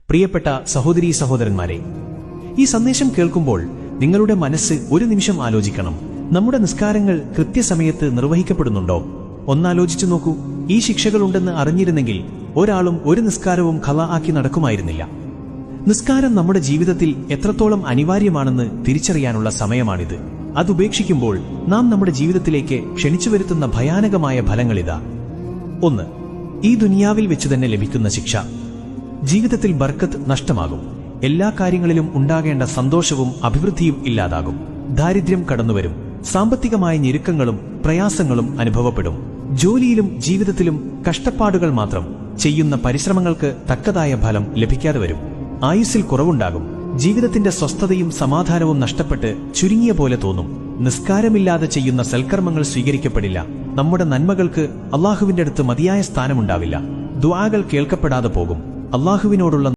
പ്രിയപ്പെട്ട സഹോദരീ സഹോദരന്മാരെ, ഈ സന്ദേശം കേൾക്കുമ്പോൾ നിങ്ങളുടെ മനസ്സ് ഒരു നിമിഷം ആലോചിക്കണം. നമ്മുടെ നിസ്കാരങ്ങൾ കൃത്യസമയത്ത് നിർവഹിക്കപ്പെടുന്നുണ്ടോ? ഒന്നാലോചിച്ചു നോക്കൂ. ഈ ശിക്ഷകളുണ്ടെന്ന് അറിഞ്ഞിരുന്നെങ്കിൽ ഒരാളും ഒരു നിസ്കാരവും ഖളാ ആക്കി നടക്കുമായിരുന്നില്ല. നിസ്കാരം നമ്മുടെ ജീവിതത്തിൽ എത്രത്തോളം അനിവാര്യമാണെന്ന് തിരിച്ചറിയാനുള്ള സമയമാണിത്. അതുപേക്ഷിക്കുമ്പോൾ നാം നമ്മുടെ ജീവിതത്തിലേക്ക് ക്ഷണിച്ചു വരുത്തുന്ന ഭയാനകമായ ഫലങ്ങളിതാ. 1. ഈ ദുനിയാവിൽ വെച്ചുതന്നെ ലഭിക്കുന്ന ശിക്ഷ. ജീവിതത്തിൽ ബർക്കത്ത് നഷ്ടമാകും. എല്ലാ കാര്യങ്ങളിലും ഉണ്ടാകേണ്ട സന്തോഷവും അഭിവൃദ്ധിയും ഇല്ലാതാകും. ദാരിദ്ര്യം കടന്നുവരും. സാമ്പത്തികമായ ഞെരുക്കങ്ങളും പ്രയാസങ്ങളും അനുഭവപ്പെടും. ജോലിയിലും ജീവിതത്തിലും കഷ്ടപ്പാടുകൾ മാത്രം. ചെയ്യുന്ന പരിശ്രമങ്ങൾക്ക് തക്കതായ ഫലം ലഭിക്കാതെ വരും. ആയുസ്സിൽ കുറവുണ്ടാകും. ജീവിതത്തിന്റെ സ്വസ്ഥതയും സമാധാനവും നഷ്ടപ്പെട്ട് ചുരുങ്ങിയ പോലെ തോന്നും. നിസ്കാരമില്ലാതെ ചെയ്യുന്ന സൽക്കർമ്മങ്ങൾ സ്വീകരിക്കപ്പെടില്ല. നമ്മുടെ നന്മകൾക്ക് അള്ളാഹുവിന്റെ അടുത്ത് മതിയായ സ്ഥാനമുണ്ടാവില്ല. ദുആകൾ കേൾക്കപ്പെടാതെ പോകും. അള്ളാഹുവിനോടുള്ള